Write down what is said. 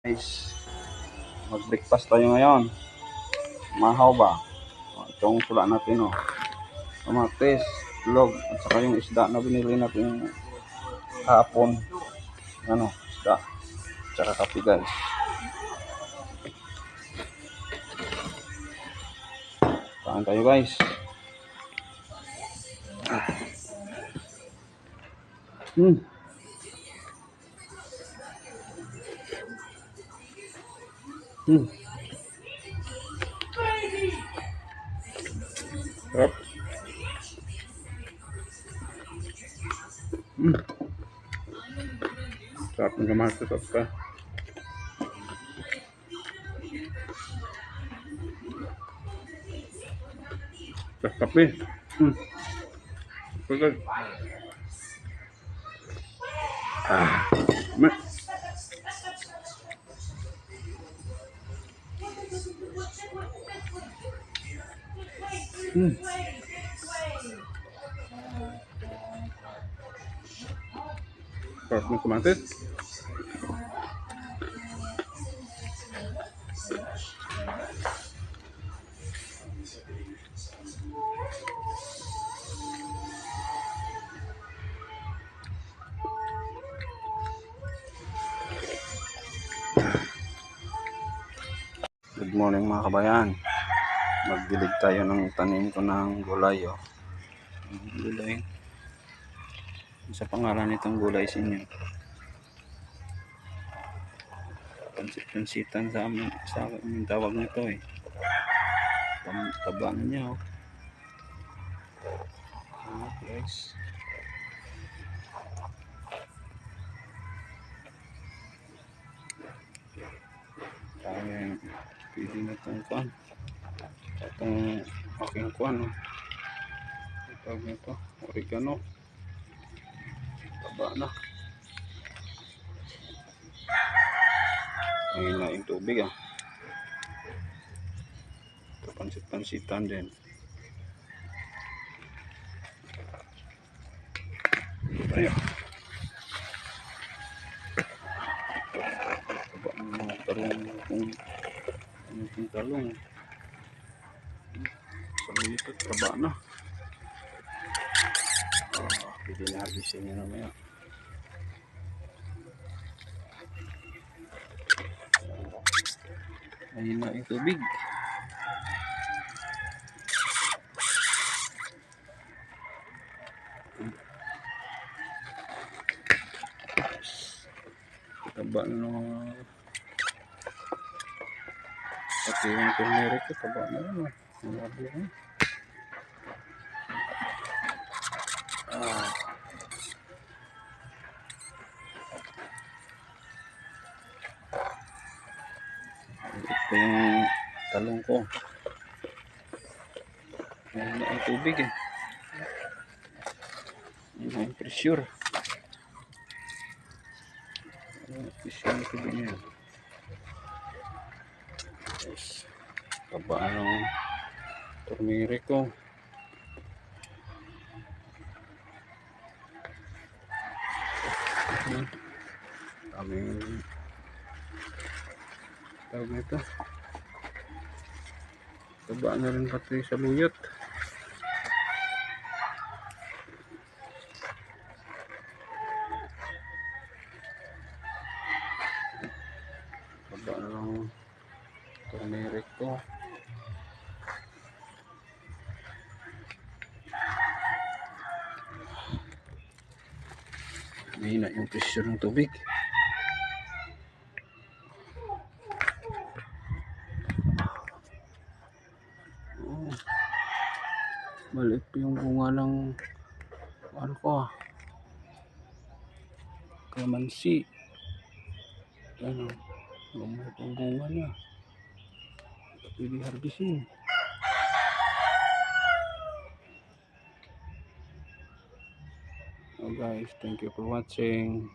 Guys, mag-breakfast tayo ngayon. Mahaw ba? Itong sula natin, kamatis, log, at saka yung isda na binili natin kahapon. Isda. At saka kape, guys. Kain tayo, guys. Sarap. Sarap ng kamatis at saka kape. Good. Sarap ng kamatis. Good morning mga kabayan. Magdilig tayo ng tanim ko ng gulay. Gulay. Sa pangalan nitong gulay sa inyo. Pansit-pansitan sa amin tawag nito Tabang niya guys. Kaya pili na itong aking tawag nito oregano. Taba na. May naing tubig ito pansit-pansitan din. Ayo. Taba ng talong kung talong. Sabi nito taba na. Pwede na harvestin nyo naman yan. Ayun na yung tubig. Taba na pati yung turmeric ko taba na rin ito yung talong ko. Ayun na yung tubig ayun na yung pressure. Pressure yung tubig niya. Yes. Taba ng turmeric ko. Aming tawag nito. Taba na rin pati sa luyot. Taba na lang turmeric ko. Mahina yung pressure ng tubig. Maliit pa yung bunga ng kalamansi. Lumot ang bunga niya. Pwede harvestin. Guys, thank you for watching.